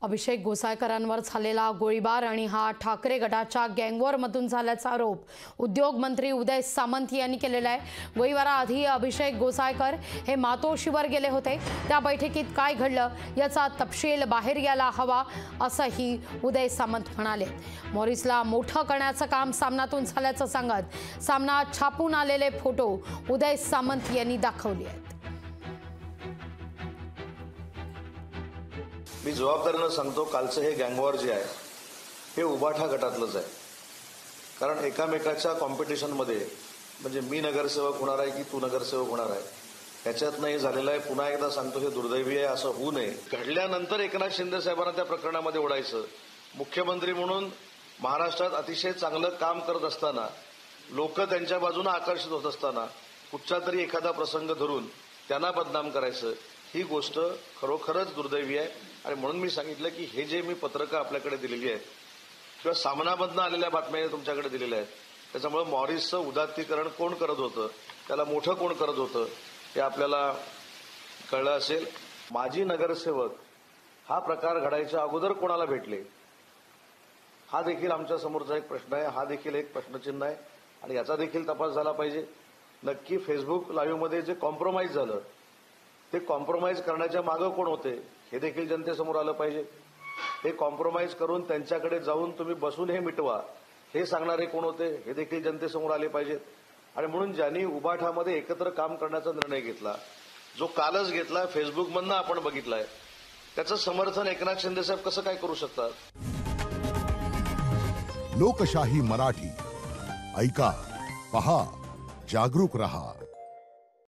अभिषेक गोसायकरांवर झालेला गोळीबार आणि हा ठाकरे गटाच्या गँगवॉरमधून झाल्याचा आरोप उद्योग मंत्री उदय सामंत यांनी केलेला आहे। गोळीबाराआधी अभिषेक गोसायकर हे मातोश्रीवर गेले होते। त्या बैठकीत काय घडलं याचा तपशील बाहेर यायला हवा असंही उदय सामंत म्हणाले। मॉरिसला मोठं करण्याचं काम सामनातून झाल्याचं सांगत सामना छापून आलेले फोटो उदय सामंत यांनी दाखवले आहेत। मी जबाबदारीने सांगतो, कालचं हे गँगवॉर जे आहे हे उबाठा गटातलंच आहे। कारण एकामेकाच्या कॉम्पिटिशनमध्ये म्हणजे मी नगरसेवक होणार आहे की तू नगरसेवक होणार आहे याच्यातनं हे झालेलं आहे। पुन्हा एकदा सांगतो, हे दुर्दैवी आहे, असं होऊ नये। घडल्यानंतर एकनाथ शिंदे साहेबांना त्या प्रकरणामध्ये ओढायचं। मुख्यमंत्री म्हणून महाराष्ट्रात अतिशय चांगलं काम करत असताना, लोक त्यांच्या बाजूने आकर्षित होत असताना कुठचा तरी एखादा प्रसंग धरून त्यांना बदनाम करायचं, ही गोष्ट खरोखरच दुर्दैवी आहे। आणि म्हणून मी सांगितलं की हे जे मी पत्रकं आपल्याकडे दिलेली आहेत किंवा सामनामधनं आलेल्या बातम्या तुमच्याकडे दिलेल्या आहेत, त्याच्यामुळे मॉरिसचं उदात्तीकरण कोण करत होतं, त्याला मोठं कोण करत होतं हे आपल्याला कळलं असेल। माजी नगरसेवक हा प्रकार घडायच्या अगोदर कोणाला भेटले हा देखील आमच्या समोरचा एक प्रश्न आहे, हा देखील एक प्रश्नचिन्ह आहे आणि याचा देखील तपास झाला पाहिजे। नक्की फेसबुक लाईव्हमध्ये जे कॉम्प्रोमाइज झालं ते कॉम्प्रोमाइज करण्याच्या मागे कोण होते हे देखील जनतेसमोर आलं पाहिजे। हे कॉम्प्रोमाइज करून त्यांच्याकडे जाऊन तुम्ही बसून हे मिटवा हे सांगणारे कोण होते हे देखील जनतेसमोर आले पाहिजेत। आणि म्हणून ज्यांनी उबाठामध्ये एकत्र काम करण्याचा निर्णय घेतला, जो कालच घेतला, फेसबुकमधनं आपण बघितलाय, त्याचं समर्थन एकनाथ शिंदे साहेब कसं काय करू शकतात? लोकशाही मराठी ऐका, पहा, जागरूक रहा।